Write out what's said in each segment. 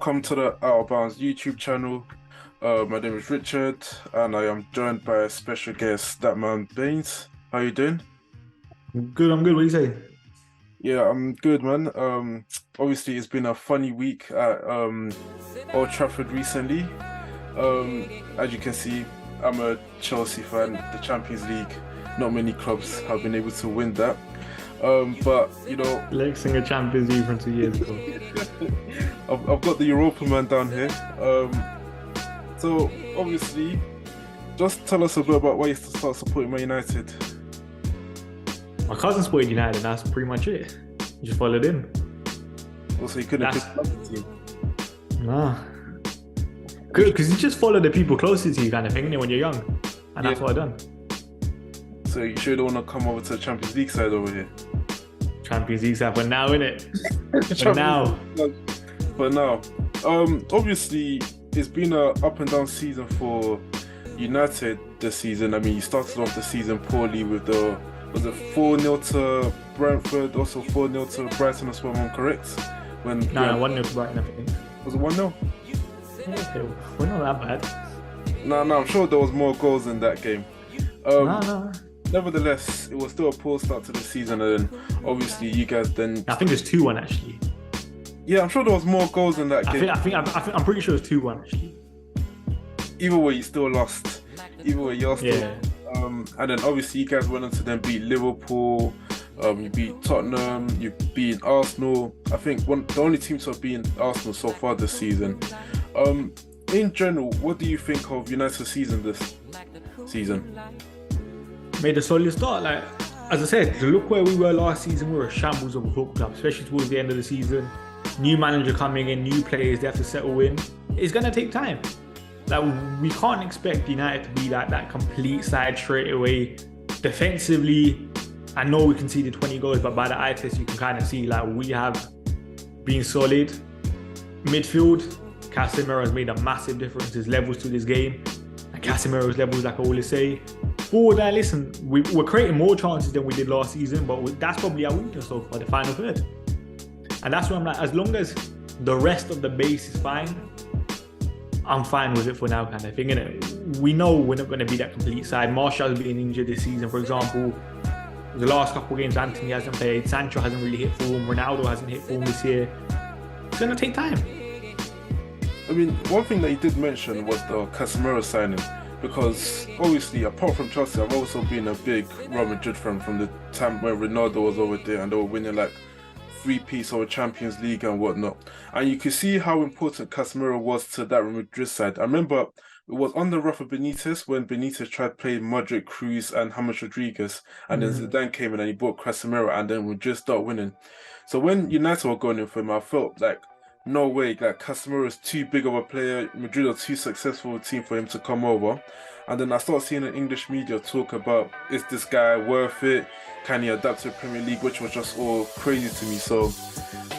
welcome to the Statmanbains YouTube channel. My name is Richard, and I am joined by a special guest, Statmanbains. How you doing? Good, I'm good. What do you say? Yeah, I'm good, man. Obviously, it's been a funny week at Old Trafford recently. As you can see, I'm a Chelsea fan. The Champions League, not many clubs have been able to win that. But you know, Lex a Champions League from 2 years ago. I've got the Europa man down here. So obviously, just tell us a bit about why you start supporting Man United. My cousin supported United, and that's pretty much it. You just followed him. Also, you couldn't pick another team. Nah. Good, because you just follow the people closest to you, kind of thing, when you're young, and that's what I done. So you sure don't want to come over to the Champions League side over here? Champions League side, but now, innit? But now, obviously, it's been a up and down season for United this season. I mean, you started off the season poorly with was it 4-0 to Brentford, also 4-0 to Brighton as well, am I correct? No, 1-0 to Brighton, I think. Was it 1-0? Okay, we're not that bad. No, I'm sure there was more goals in that game. No. Nevertheless, it was still a poor start to the season, and then obviously you guys then... I think it's 2-1 actually. Yeah, I'm sure there was more goals in that game. I'm pretty sure it's 2-1 actually. Either way, you still lost. Either way, you're still... Yeah. And then obviously you guys went on to then beat Liverpool, you beat Tottenham, you beat Arsenal. I think the only team to have beaten Arsenal so far this season. In general, what do you think of United's season this season? Made a solid start. Like, as I said, look where we were last season. We were a shambles of a football club, especially towards the end of the season. New manager coming in, new players, they have to settle in. It's going to take time. Like, we can't expect United to be like that complete side straight away. Defensively, I know we conceded 20 goals, but by the eye test, you can kind of see like we have been solid. Midfield, Casemiro has made a massive difference. There's levels to this game. And Casemiro's levels, like I always say. Forward line, listen, we're creating more chances than we did last season, but that's probably our weakness so far, the final third. And that's why I'm like, as long as the rest of the base is fine, I'm fine with it for now, kind of thing, innit? We know we're not going to be that complete side. Martial's been injured this season, for example. The last couple of games, Anthony hasn't played. Sancho hasn't really hit form. Ronaldo hasn't hit form this year. It's going to take time. I mean, one thing that you did mention was the Casemiro signing, because obviously, apart from Chelsea, I've also been a big Real Madrid fan from the time when Ronaldo was over there and they were winning like 3-piece over Champions League and whatnot. And you could see how important Casemiro was to that Real Madrid side. I remember it was under Rafa Benitez when Benitez tried playing Modric, Cruz and James Rodriguez, and then Zidane came in and he brought Casemiro, and then we just start winning. So when United were going in for him, I felt like, no way, like Casemiro is too big of a player. Madrid are too successful a team for him to come over. And then I start seeing the English media talk about, is this guy worth it? Can he adapt to the Premier League? Which was just all crazy to me. So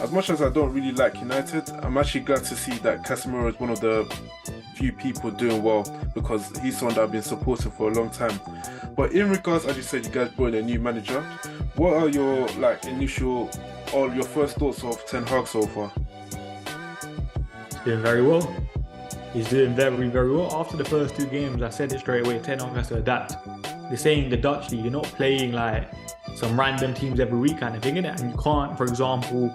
as much as I don't really like United, I'm actually glad to see that Casemiro is one of the few people doing well, because he's someone that I've been supporting for a long time. But in regards, as you said, you guys brought in a new manager. What are your your first thoughts of Ten Hag so far? Doing very well. He's doing very, very well. After the first 2 games, I said it straight away, Ten Hag has to adapt. They're saying the Dutch league, you're not playing like some random teams every week kind of thing, innit? And you can't, for example,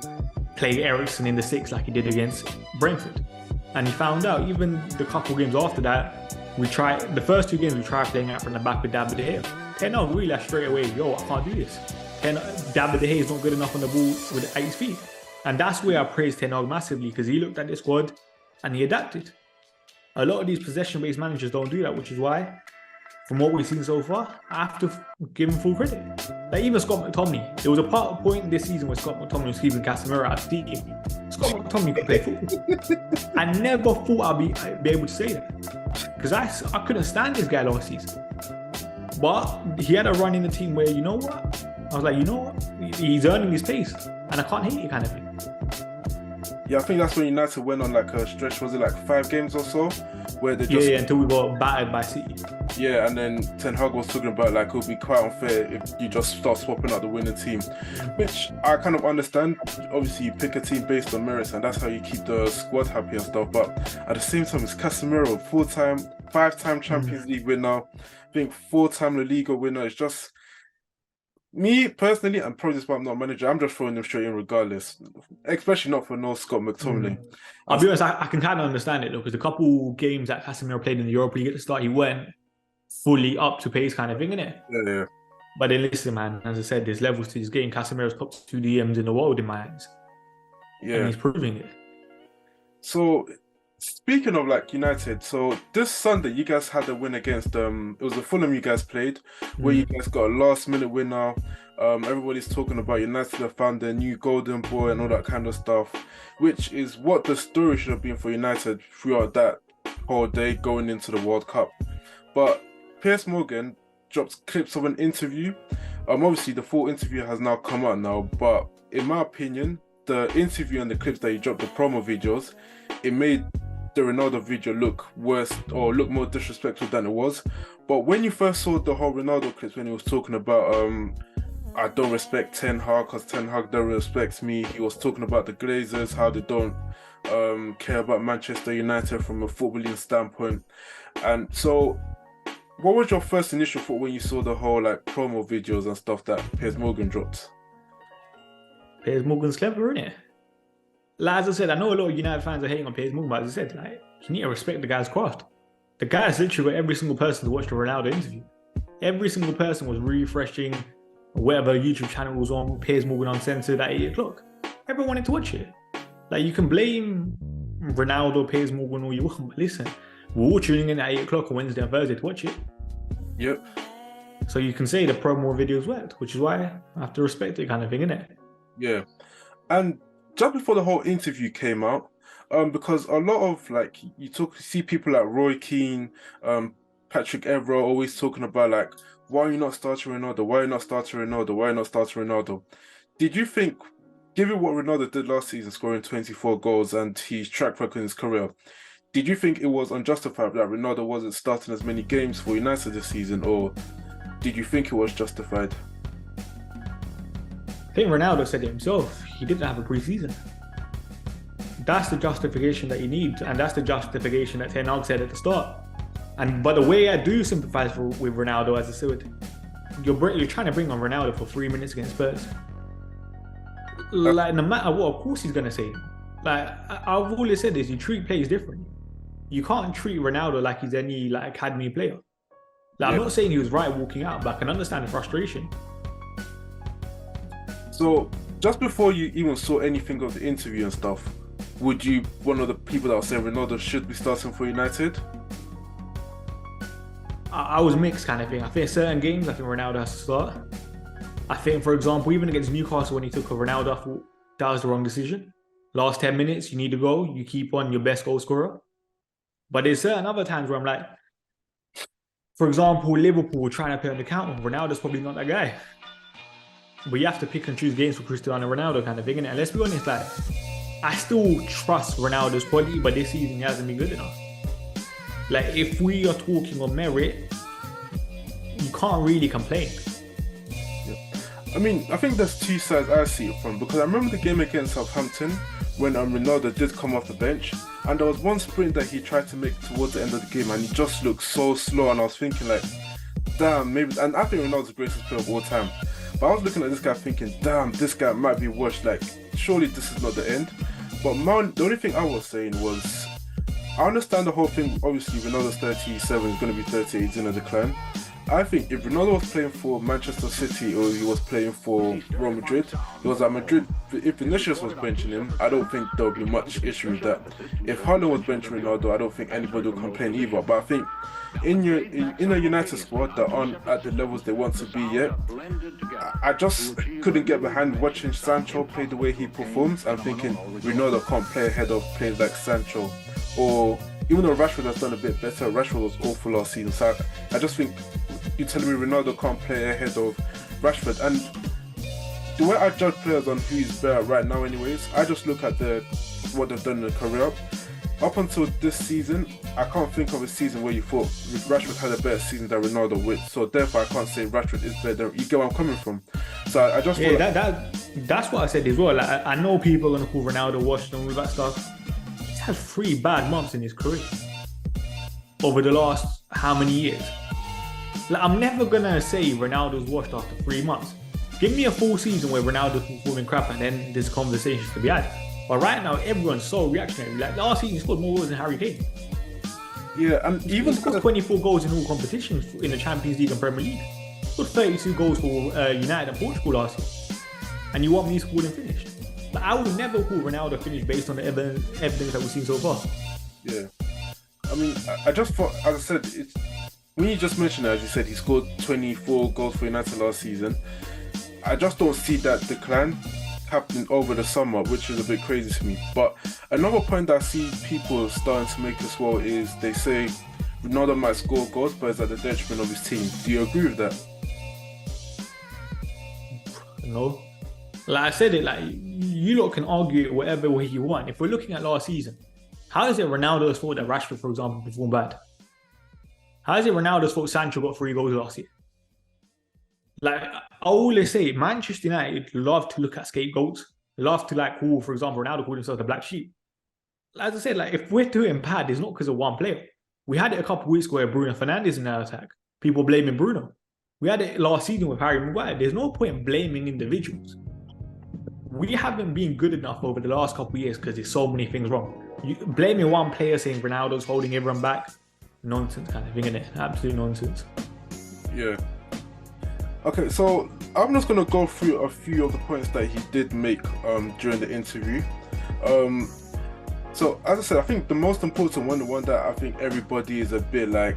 play Ericsson in the 6 like he did against Brentford. And he found out, even the couple games after that, the first 2 games we tried playing out from the back with David De Gea. Ten Hag realised straight away, yo, I can't do this. David De Gea is not good enough on the ball at his feet. And that's where I praise Ten Hag massively, because he looked at the squad and he adapted. A lot of these possession-based managers don't do that, which is why, from what we've seen so far, I have to give him full credit. Like even Scott McTominay, there was a point this season where Scott McTominay was keeping Casemiro out of the team. Scott McTominay could play football. I never thought I'd be able to say that, because I couldn't stand this guy last season. But he had a run in the team where, you know what? I was like, you know what? He's earning his place, and I can't hate it, kind of thing. Yeah, I think that's when United went on like a stretch, was it like 5 games or so? Where they just... Yeah, until we got battered by City. Yeah, and then Ten Hag was talking about like it would be quite unfair if you just start swapping out the winning team, which I kind of understand. Obviously, you pick a team based on merits, and that's how you keep the squad happy and stuff. But at the same time, it's Casemiro, five-time Champions League winner, I think four-time La Liga winner. It's just me personally, and probably just why I'm not a manager. I'm just throwing him straight in regardless, especially not for no Scott McTominay. I'll be honest, I can kind of understand it though, because the couple games that Casemiro played in the Europa League at the start, he went fully up to pace kind of thing, innit? Yeah. But then listen, man, as I said, there's levels to his game. Casemiro's top 2 DMs in the world in my eyes. Yeah. And he's proving it. So, speaking of like United, so this Sunday you guys had a win against it was the Fulham you guys played, where you guys got a last minute winner. Everybody's talking about United have found their new golden boy and all that kind of stuff, which is what the story should have been for United throughout that whole day going into the World Cup. But Piers Morgan dropped clips of an interview. Obviously the full interview has now come out now, but in my opinion, the interview and the clips that he dropped, the promo videos, it made the Ronaldo video look worse or look more disrespectful than it was. But when you first saw the whole Ronaldo clips, when he was talking about I don't respect Ten Hag because Ten Hag don't respect me, he was talking about the Glazers, how they don't care about Manchester United from a footballing standpoint. And so what was your first initial thought when you saw the whole like promo videos and stuff that Piers Morgan dropped? Piers Morgan's clever, innit? Like, as I said, I know a lot of United fans are hating on Piers Morgan, but as I said, like, you need to respect the guy's craft. The guy's literally got every single person to watch the Ronaldo interview. Every single person was refreshing whatever YouTube channel was on, Piers Morgan Uncensored at 8 o'clock. Everyone wanted to watch it. Like, you can blame Ronaldo, Piers Morgan all you want, but listen, we're all tuning in at 8 o'clock on Wednesday and Thursday to watch it. Yep. So you can say the promo videos worked, which is why I have to respect it kind of thing, innit? Yeah. And just before the whole interview came out, because a lot of like you see people like Roy Keane, Patrick Evra always talking about like, why are you not starting Ronaldo? Why are you not starting Ronaldo? Why are you not starting Ronaldo? Did you think, given what Ronaldo did last season, scoring 24 goals and his track record in his career, did you think it was unjustified that Ronaldo wasn't starting as many games for United this season, or did you think it was justified? I think Ronaldo said it himself. He didn't have a pre-season. That's the justification that you need, and that's the justification that Ten Hag said at the start. But the way I do sympathise with Ronaldo, as I said, you're trying to bring on Ronaldo for 3 minutes against Spurs. Like, no matter what, of course he's going to say. Like, I've always said this, you treat players differently. You can't treat Ronaldo like he's any like academy player. Like, I'm not saying he was right walking out, but I can understand the frustration. So, just before you even saw anything of the interview and stuff, would you one of the people that were saying Ronaldo should be starting for United? I was mixed kind of thing. I think certain games, I think Ronaldo has to start. I think, for example, even against Newcastle when he took over Ronaldo, I thought that was the wrong decision. Last 10 minutes, you need to go. You keep on your best goal scorer. But there's certain other times where I'm like, for example, Liverpool trying to play on the counter. Ronaldo's probably not that guy. But you have to pick and choose games for Cristiano Ronaldo kind of thing. And let's be honest, like, I still trust Ronaldo's quality, but this season he hasn't been good enough. Like, if we are talking on merit, you can't really complain. I mean, I think there's two sides I see it from, because I remember the game against Southampton when Ronaldo did come off the bench, and there was one sprint that he tried to make towards the end of the game, and he just looked so slow, and I was thinking like, damn, maybe, and I think Ronaldo's the greatest player of all time, but I was looking at this guy thinking, damn, this guy might be washed, like, surely this is not the end. But the only thing I was saying was, I understand the whole thing, obviously Ronaldo's 37, is going to be 38, he's in a decline. I think if Ronaldo was playing for Manchester City or he was playing for Real Madrid, it was at Madrid. If Vinicius was benching him, I don't think there would be much issue with that. If Haaland was benching Ronaldo, I don't think anybody would complain either. But I think in a United squad that aren't at the levels they want to be yet, I just couldn't get behind watching Sancho play the way he performs and thinking Ronaldo can't play ahead of players like Sancho. Or even though Rashford has done a bit better, Rashford was awful last season. So I just think you're telling me Ronaldo can't play ahead of Rashford. And the way I judge players on who is better right now anyways, I just look at what they've done in their career. Up until this season, I can't think of a season where you thought Rashford had a better season than Ronaldo with. So therefore, I can't say Rashford is better. You get where I'm coming from. So I just feel that's what I said as well. Like, I know people are gonna call Ronaldo washed and all that stuff. He's had 3 bad months in his career over the last how many years. Like, I'm never gonna say Ronaldo's washed after 3 months. Give me a full season where Ronaldo's performing crap, and then there's conversations to be had. But right now, everyone's so reactionary. Like, last season, he scored more goals than Harry Kane. Yeah, and even he scored 24 goals in all competitions in the Champions League and Premier League. He scored 32 goals for United and Portugal last year. And you want me scored and finished? But I will never call Ronaldo finished based on the evidence that we've seen so far. Yeah. I mean, I just thought, as I said, when you just mentioned it, as you said, he scored 24 goals for United last season. I just don't see that decline happening over the summer, which is a bit crazy to me. But another point that I see people starting to make as well is they say Ronaldo might score goals, but it's at the detriment of his team. Do you agree with that? No. Like I said it, like, you lot can argue it whatever way you want. If we're looking at last season, how is it Ronaldo's fault that Rashford, for example, performed bad? How is it Ronaldo's fault Sancho got 3 goals last year? Like, I always say, Manchester United love to look at scapegoats, love to, like, call, for example, Ronaldo called himself the black sheep. As I said, like, if we're doing bad, it's not because of one player. We had it a couple of weeks ago where Bruno Fernandes in our attack. People blaming Bruno. We had it last season with Harry Maguire. There's no point in blaming individuals. We haven't been good enough over the last couple of years because there's so many things wrong. Blaming one player, saying Ronaldo's holding everyone back, nonsense kind of thing, isn't it? Absolute nonsense. Yeah. Okay, so I'm just gonna go through a few of the points that he did make during the interview. So as I said, I think the most important one, the one that I think everybody is a bit like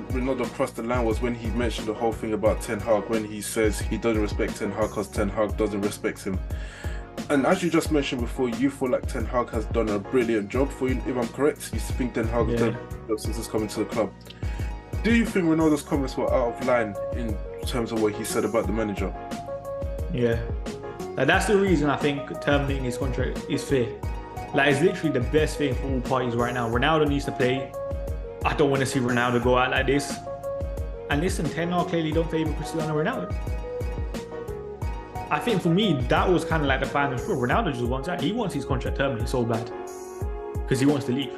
Ronaldo crossed the line, was when he mentioned the whole thing about Ten Hag, when he says he doesn't respect Ten Hag because Ten Hag doesn't respect him. And as you just mentioned before, you feel like Ten Hag has done a brilliant job for you, if I'm correct. You think Ten Hag has done a brilliant job since he's coming to the club. Do you think Ronaldo's comments were out of line in terms of what he said about the manager? Yeah. That's the reason I think terminating his contract is fair. Like, it's literally the best thing for all parties right now. Ronaldo needs to play. I don't want to see Ronaldo go out like this. And listen, Ten Hag clearly don't favour Cristiano Ronaldo. I think for me, that was kind of like the final straw. Ronaldo just wants out. He wants his contract terminated so bad because he wants to leave.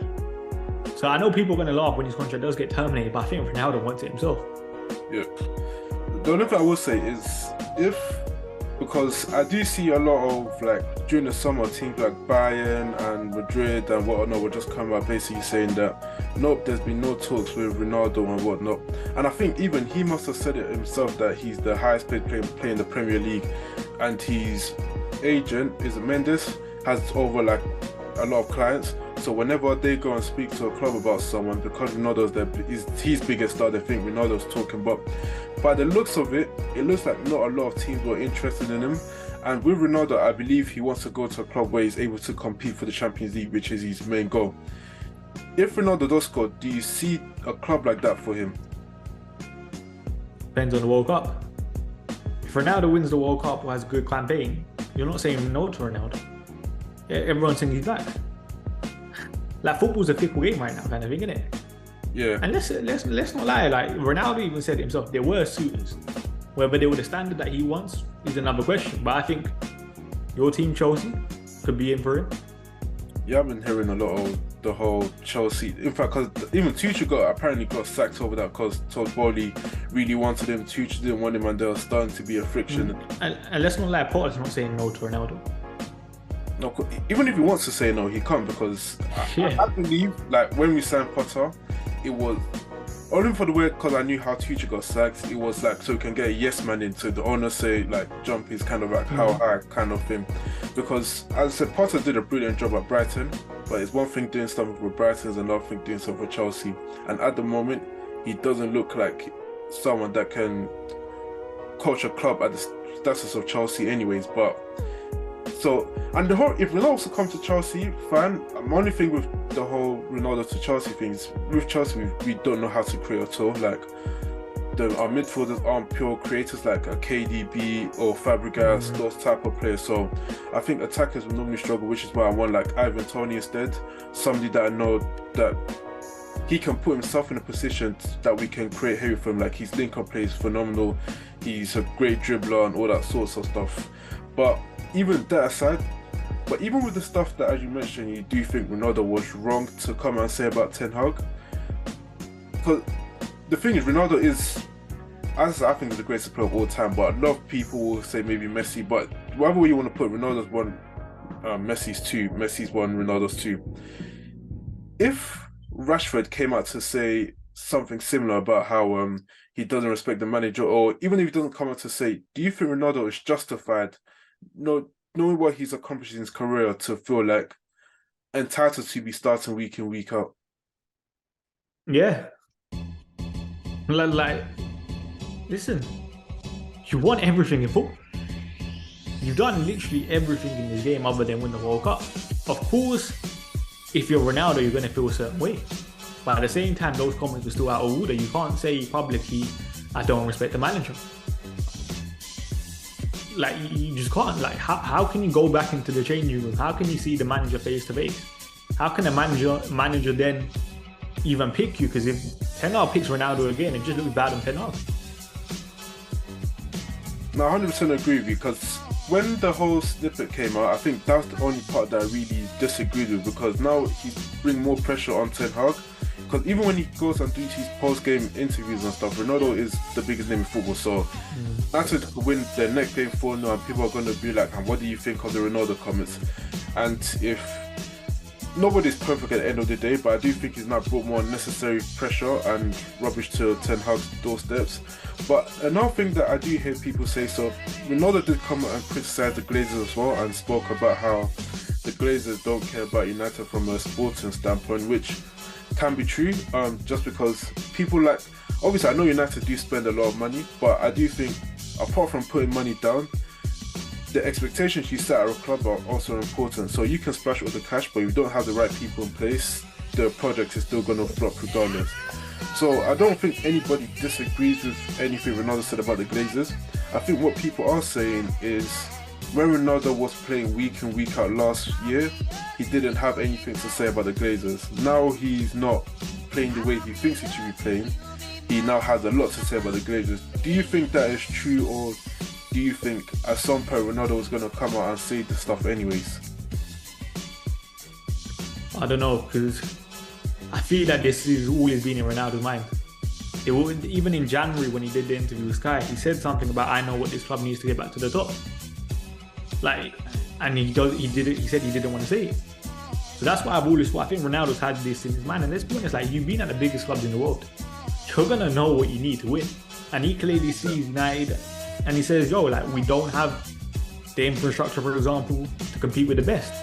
So I know people are going to laugh when his contract does get terminated, but I think Ronaldo wants it himself. Yeah. The only thing I will say is, because I do see a lot of, like, during the summer, teams like Bayern and Madrid and whatnot will just come out basically saying that, nope, there's been no talks with Ronaldo and whatnot. And I think even he must have said it himself that he's the highest paid player in the Premier League, and his agent, is it Mendes, has over like a lot of clients. So whenever they go and speak to a club about someone, because Ronaldo's his biggest star, they think Ronaldo's talking. But by the looks of it, it looks like not a lot of teams were interested in him. And with Ronaldo, I believe he wants to go to a club where he's able to compete for the Champions League, which is his main goal. If Ronaldo does score, do you see a club like that for him? Depends on the World Cup. If Ronaldo wins the World Cup or has a good campaign, you're not saying no to Ronaldo. Everyone's saying he's back. Like, football's a fickle game right now, kind of thing, isn't it? Yeah. And let's not lie. Like, Ronaldo even said himself, there were suitors. Whether they were the standard that he wants is another question. But I think your team, Chelsea, could be in for him. Yeah, I've been hearing a lot of the whole Chelsea. In fact, because even Tuchel apparently got sacked over that because Todd Bowley really wanted him. Tuchel didn't want him, and there was starting to be a friction. And let's not lie, Potter's not saying no to Ronaldo. No, even if he wants to say no, he can't, because I believe, like, when we signed Potter, it was only for the way, because I knew how Tuchel got sacked. It was like so we can get a yes man in, so the owner say like jump is kind of like how high kind of thing. Because as I said, Potter did a brilliant job at Brighton, but it's one thing doing something for Brighton, it's another thing doing something for Chelsea. And at the moment, he doesn't look like someone that can coach a club at the status of Chelsea, anyways. But so, and the whole, if Ronaldo also comes to Chelsea, fine. My only thing with the whole Ronaldo to Chelsea thing is, with Chelsea, we don't know how to create at all. Like, our midfielders aren't pure creators like a KDB or Fabregas, those type of players. So I think attackers will normally struggle, which is why I want like Ivan Toney instead. Somebody that I know that he can put himself in a position that we can create heavy from. Like his link-up play is phenomenal. He's a great dribbler and all that sorts of stuff. But even that aside, but even with the stuff that, as you mentioned, you do think Ronaldo was wrong to come and say about Ten Hag. Because the thing is, Ronaldo is, as I think, is the greatest player of all time. But a lot of people will say maybe Messi. But whatever way you want to put, Ronaldo's one, Messi's two. Messi's one, Ronaldo's two. If Rashford came out to say something similar about how he doesn't respect the manager, or even if he doesn't come out to say, do you think Ronaldo is justified, knowing what he's accomplished in his career, to feel like entitled to be starting week in, week out? Yeah. Like, listen, you want everything in football. You've done literally everything in this game other than win the World Cup. Of course, if you're Ronaldo, you're going to feel a certain way. But at the same time, those comments are still out of order. You can't say publicly, I don't respect the manager. Like, you just can't. Like, how can you go back into the changing room? How can you see the manager face to face? How can a manager then even pick you? Because if Ten Hag picks Ronaldo again, it just looks bad on Ten Hag. No, I 100% agree with you, because when the whole snippet came out, I think that was the only part that I really disagreed with, because now he's bringing more pressure on Ten Hag. Because even when he goes and does his post-game interviews and stuff, Ronaldo is the biggest name in football. So United could win their next game 4-0, and people are going to be like, and what do you think of the Ronaldo comments? And if nobody's perfect at the end of the day, but I do think he's now brought more unnecessary pressure and rubbish to Ten Hag's doorsteps. But another thing that I do hear people say, so Ronaldo did come out and criticise the Glazers as well, and spoke about how the Glazers don't care about United from a sporting standpoint, which can be true, just because people like, obviously I know United do spend a lot of money, but I do think, apart from putting money down, the expectations you set at a club are also important. So you can splash all the cash, but if you don't have the right people in place, the project is still going to flop regardless. So I don't think anybody disagrees with anything Ronaldo said about the Glazers. I think what people are saying is, when Ronaldo was playing week in, week out last year, he didn't have anything to say about the Glazers. Now he's not playing the way he thinks he should be playing. He now has a lot to say about the Glazers. Do you think that is true, or do you think at some point Ronaldo was going to come out and say this stuff anyways? I don't know, because I feel that this has always been in Ronaldo's mind. Even in January when he did the interview with Sky, he said something about, I know what this club needs to get back to the top. Like, and he said he didn't want to say it. So that's why I've always thought, I think Ronaldo's had this in his mind. And let's be honest, like, you've been at the biggest clubs in the world. You're going to know what you need to win. And he clearly sees United, and he says, yo, like, we don't have the infrastructure, for example, to compete with the best.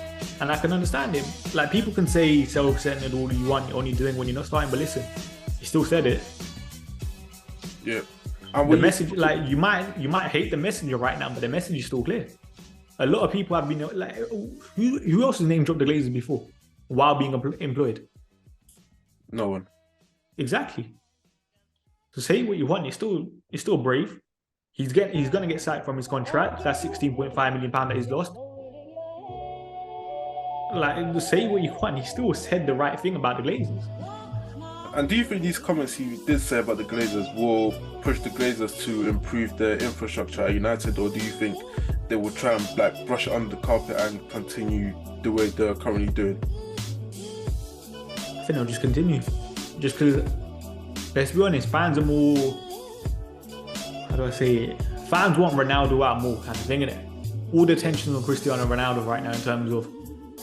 And I can understand him. Like, people can say self-centered all you want, you're only doing when you're not starting, but listen, he still said it. Yeah. And the message, like, you might hate the messenger right now, but the message is still clear. A lot of people have been like, who else has name dropped the Glazers before while being employed? No one. Exactly. So say what you want. You're still brave. He's gonna get sacked from his contract. That's £16.5 million that he's lost. Like, say what you want. He still said the right thing about the Glazers. And do you think these comments he did say about the Glazers will push the Glazers to improve their infrastructure at United, or do you think they will try and like brush it under the carpet and continue the way they're currently doing? I think they'll just continue. Just because, let's be honest, fans are more, how do I say it? Fans want Ronaldo out more, kind of thing, innit? All the attention on Cristiano Ronaldo right now in terms of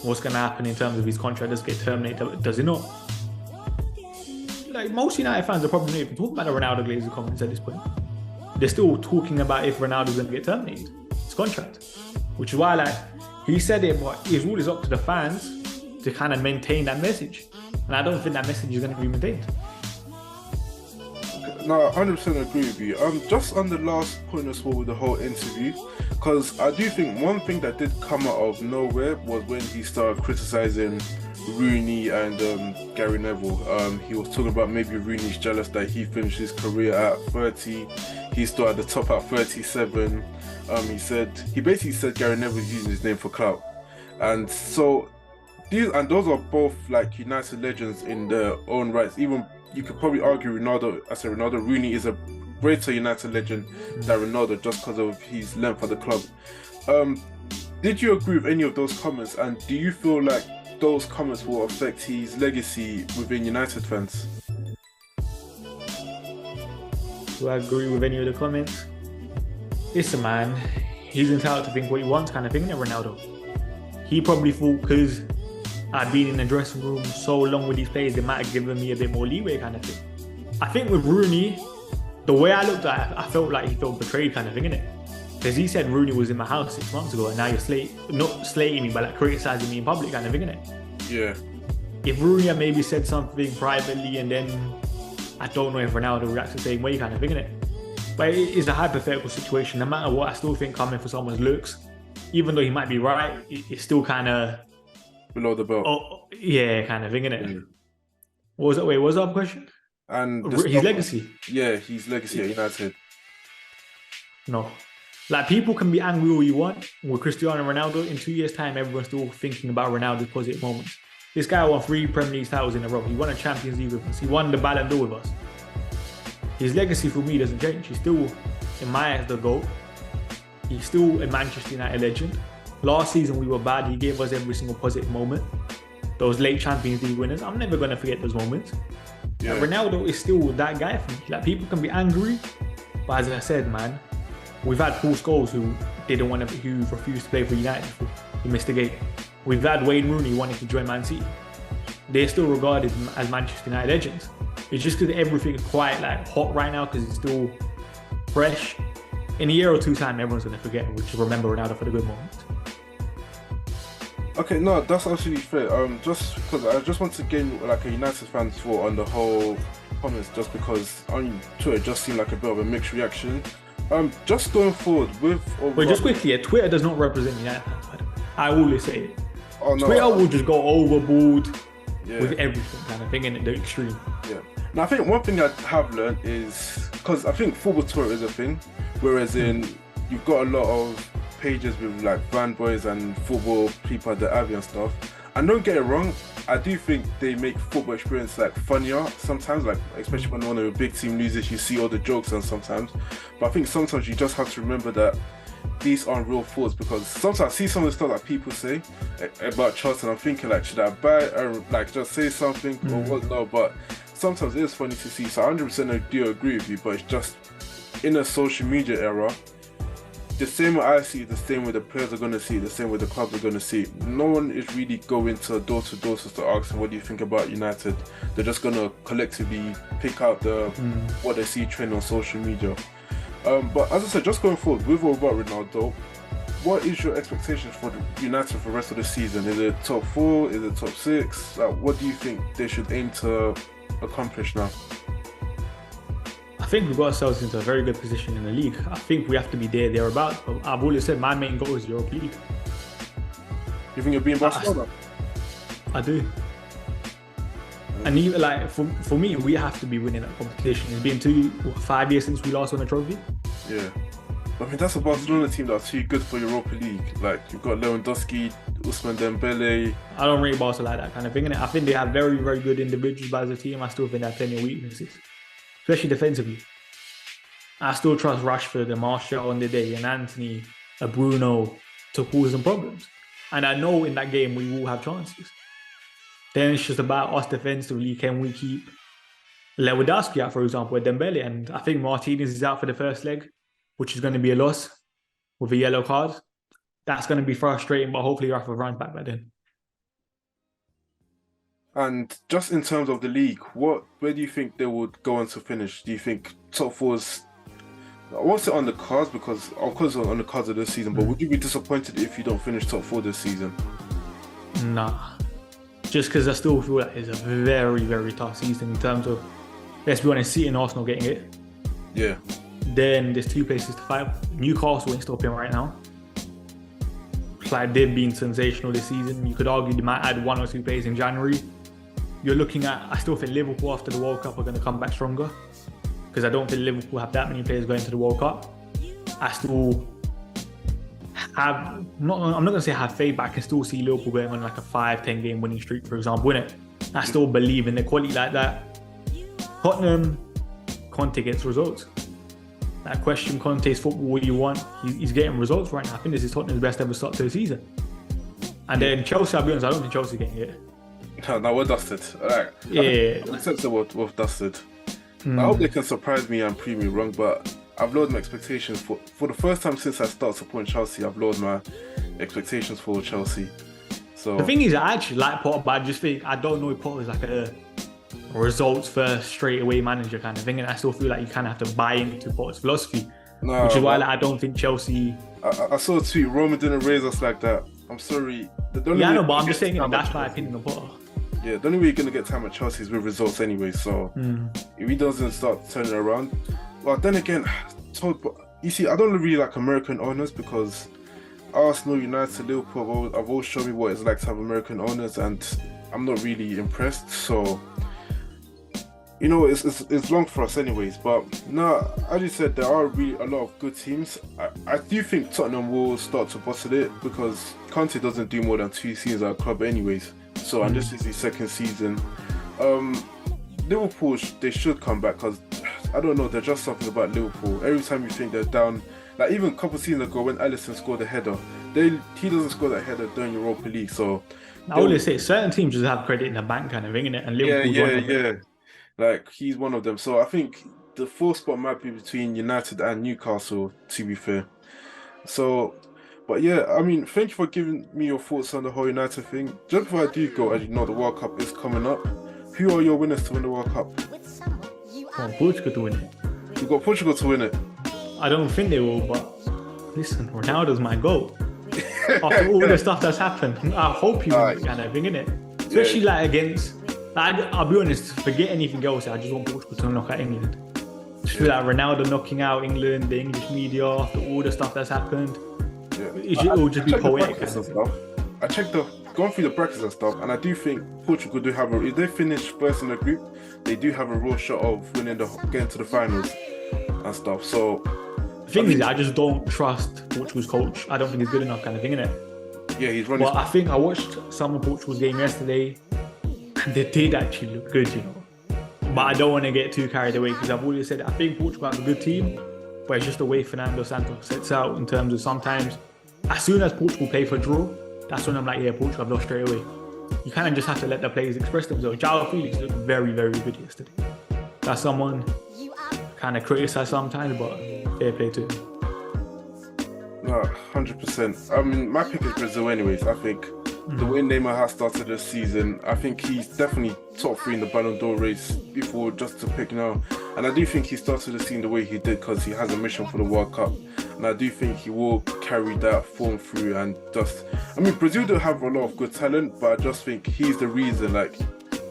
what's going to happen in terms of his contract. Does it get terminated? Does it not? Like, most United fans are probably not even talking about the Ronaldo Glazer comments at this point. They're still talking about if Ronaldo's going to get terminated, his contract. Which is why, like, he said it, but it's always up to the fans to kind of maintain that message. And I don't think that message is going to be maintained. No, I 100% agree with you. Just on the last point as well with the whole interview, because I do think one thing that did come out of nowhere was when he started criticising Rooney and Gary Neville. He was talking about maybe Rooney's jealous that he finished his career at 30. He's still at the top at 37. He basically said Gary Neville's using his name for clout. And so those are both like United legends in their own rights. Even you could probably argue Ronaldo, Rooney is a greater United legend than Ronaldo just because of his length at the club. Did you agree with any of those comments, and do you feel like those comments will affect his legacy within United fans? Do I agree with any of the comments? Listen, man, he's entitled to think what he wants, kind of thing, isn't it, Ronaldo? He probably thought because I've been in the dressing room so long with these players, they might have given me a bit more leeway, kind of thing. I think with Rooney, the way I looked at it, I felt like he felt betrayed, kind of thing, innit? Because he said Rooney was in my house 6 months ago, and now you're not slating me, but like criticizing me in public, kind of thing, innit? Yeah. If Rooney had maybe said something privately, and then I don't know if Ronaldo reacts the same way, kind of thing, innit? But it is a hypothetical situation. No matter what, I still think coming for someone's looks, even though he might be right, it's still kind of below the belt. Oh, yeah, kind of thing, innit? Mm. What was the other question? And his legacy. Yeah, his legacy at United. No. Like, people can be angry all you want with Cristiano Ronaldo. In 2 years' time, everyone's still thinking about Ronaldo's positive moments. This guy won 3 Premier League titles in a row. He won a Champions League with us. He won the Ballon d'Or with us. His legacy for me doesn't change. He's still, in my eyes, the GOAT. He's still a Manchester United legend. Last season, we were bad. He gave us every single positive moment. Those late Champions League winners, I'm never going to forget those moments. Yeah. Ronaldo is still that guy for me. Like, people can be angry, but as I said, man, we've had Paul Scholes who refused to play for United before he missed a game. We've had Wayne Rooney wanting to join Man City. They're still regarded as Manchester United legends. It's just because everything is quite like hot right now because it's still fresh. In a year or two time, everyone's going to forget and we'll just remember Ronaldo for the good moments. Okay, no, that's absolutely fair. Just because I just want to gain like a United fan's thought on the whole comments, just because on Twitter it just seemed like a bit of a mixed reaction. Just going forward with. But just quickly, Twitter does not represent United fans. I always say it. Oh, no, Twitter will just go overboard with everything, kind of thing, in the extreme. Yeah. Now I think one thing I have learned is because I think football Twitter is a thing, whereas you've got a lot of pages with like fanboys and football people at the Abbey and stuff. And don't get it wrong, I do think they make football experience like funnier sometimes, like especially when one of the big team loses, you see all the jokes and sometimes. But I think sometimes you just have to remember that these aren't real thoughts, because sometimes I see some of the stuff that people say about Chelsea and I'm thinking like, should I buy it or like just say something or what? No, but sometimes it is funny to see. So 100% I do agree with you, but it's just in a social media era, the same way I see it, the same way the players are going to see it, the same way the clubs are going to see it. No one is really going to door to door to start asking what do you think about United. They're just going to collectively pick out what they see trending on social media. But as I said, just going forward with or without Ronaldo, what is your expectations for United for the rest of the season? Is it top 4? Is it top 6? Like, what do you think they should aim to accomplish now? I think we've got ourselves into a very good position in the league. I think we have to be thereabouts. But I've always said my main goal is Europa League. You think you'll be in Barcelona? I do. And even like for me, we have to be winning that competition. It's been 5 years since we last won a trophy. Yeah. I mean, that's a Barcelona team that's too good for Europa League. Like, you've got Lewandowski, Ousmane Dembele. I don't rate Barca like that kind of thing, innit? I think they have very, very good individuals, but as a team, I still think they have plenty of weaknesses, especially defensively. I still trust Rashford and Martial on the day, and Anthony, and Bruno to cause some problems. And I know in that game we will have chances. Then it's just about us defensively. Can we keep Lewandowski out, for example, with Dembele? And I think Martinez is out for the first leg, which is going to be a loss with a yellow card. That's going to be frustrating, but hopefully Rafa runs back by then. And just in terms of the league, where do you think they would go on to finish? Do you think top 4's... I won't say on the cards because of course on the cards of this season, but would you be disappointed if you don't finish top 4 this season? Nah. Just because I still feel like it's a very, very tough season in terms of, let's be honest, City and Arsenal getting it. Yeah. Then there's 2 places to fight. Newcastle ain't stopping right now. Like, they've been sensational this season. You could argue they might add 1 or 2 players in January. You're looking at, I still think Liverpool after the World Cup are going to come back stronger, because I don't think Liverpool have that many players going to the World Cup. I still I'm not gonna say have faith, but I can still see Liverpool going on like a 5-10 game winning streak, for example, innit? I still believe in the quality like that. Tottenham, Conte gets results. That question, Conte's football, what do you want? He's getting results right now. I think this is Tottenham's best ever start to the season. And then Chelsea, I'll be honest, I don't think Chelsea getting it. No, we're dusted. Like, Yeah. I sense that we're dusted. I hope they can surprise me and prove me wrong, but I've lowered my expectations for the first time since I started supporting Chelsea. I've lowered my expectations for Chelsea. So The thing is, I actually like Potter, but I just think I don't know if Potter's like a results first, straight away manager kind of thing, and I still feel like you kind of have to buy into Potter's philosophy, which is why like, I don't think Chelsea. I saw a tweet. Roman didn't raise us like that. I'm sorry. Yeah, I know, but I'm just saying that's my opinion of Potter. Yeah, the only way you're gonna get time at Chelsea is with results anyway. So if he doesn't start turning around, well, then again, you see, I don't really like American owners because Arsenal, United, Liverpool have always shown me what it's like to have American owners, and I'm not really impressed. So, you know, it's long for us anyways. But no, as you said, there are really a lot of good teams. I do think Tottenham will start to bustle it because Conte doesn't do more than 2 seasons at a club anyways. So, and this is his second season. Liverpool, they should come back because, I don't know, there's just something about Liverpool. Every time you think they're down, like even a couple of seasons ago when Alisson scored a header, he doesn't score that header during Europa League. So I always say certain teams just have credit in the bank kind of thing, innit? And Liverpool's one of them. Like he's one of them. So I think the 4th spot might be between United and Newcastle, to be fair. So, but yeah, I mean, thank you for giving me your thoughts on the whole United thing. Just before I do go, as you know, the World Cup is coming up. Who are your winners to win the World Cup? I want Portugal to win it. You've got Portugal to win it. I don't think they will, but listen, Ronaldo's my goal. After all the stuff that's happened, I hope he wins kind of thing, innit? Especially like against, like, I'll be honest, forget anything else. I just want Portugal to knock out England. Just feel like Ronaldo knocking out England, the English media, after all the stuff that's happened. It will just be poetic kind of thing. I checked gone through the brackets and stuff, and I do think Portugal do have if they finish first in the group, they do have a real shot of getting to the finals and stuff. So the thing is, I just don't trust Portugal's coach. I don't think he's good enough kind of thing, innit? Yeah, he's running. Well, I think I watched some of Portugal's game yesterday, and they did actually look good, you know. But I don't want to get too carried away because I've always said I think Portugal has a good team, but it's just the way Fernando Santos sets out in terms of sometimes, as soon as Portugal play for draw, that's when I'm like, yeah, Portugal have lost straight away. You kind of just have to let the players express themselves. João Felix looked very, very good yesterday. That's someone kind of criticized sometimes, but fair play to him. No, 100%. I mean, my pick is Brazil anyways. I think the way Neymar has started this season, I think he's definitely top 3 in the Ballon d'Or race before just to pick now. And I do think he started the season the way he did because he has a mission for the World Cup. And I do think he will carry that form through and just... I mean, Brazil don't have a lot of good talent, but I just think he's the reason, like,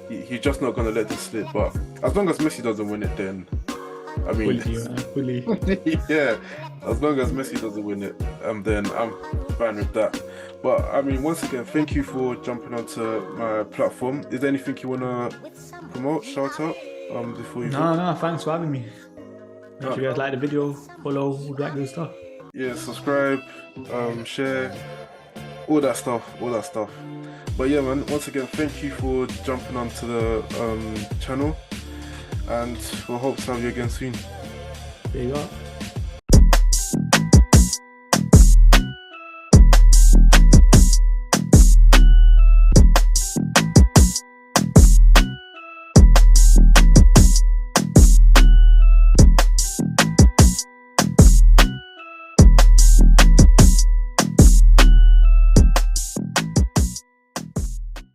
he's just not going to let this slip. But as long as Messi doesn't win it, then... I mean... Fully. Yeah, as long as Messi doesn't win it, then I'm fine with that. But, I mean, once again, thank you for jumping onto my platform. Is there anything you want to promote, shout out, before you go? No, thanks for having me. Make sure you guys like the video, follow, all that good stuff. Yeah, subscribe, share, all that stuff. But yeah, man, once again, thank you for jumping onto the channel, and we'll hope to have you again soon. There you go.